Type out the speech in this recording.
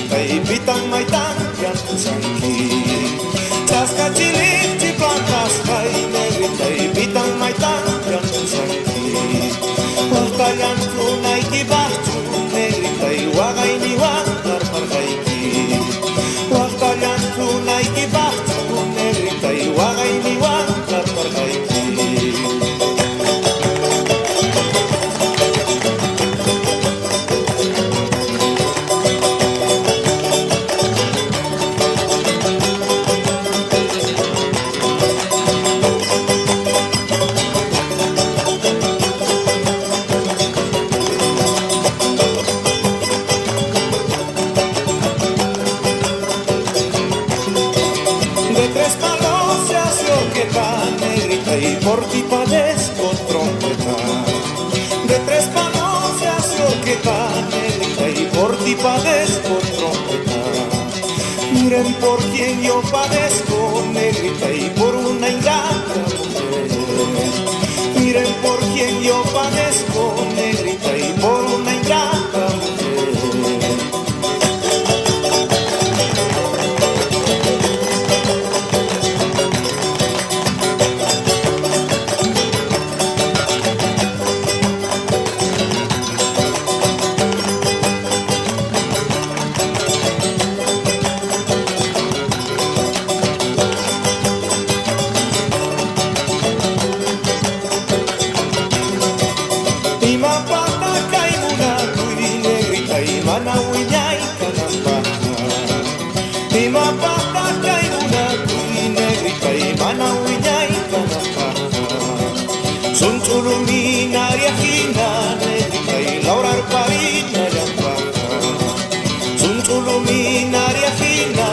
negrita y pitan maitan yantusanki. Chascachilik chiplantas kay negrita y pitan maitan yantusanki. Wahta yantu naiki bahtu negrita y wagay ni wantar pargayki. Wahta yantu naiki bahtu negrita y wagay ni wantar pargayki. Y por ti padezco trompeta. De tres palos se hace orqueta negrita y por ti padezco trompeta. Miren por quien yo padezco negrita y por una ingrata mujer. Miren por quien yo padezco negrita y por una ingrata mujer. Luminaria hina negrita y laurar parina yampaja. Sun luminaria hina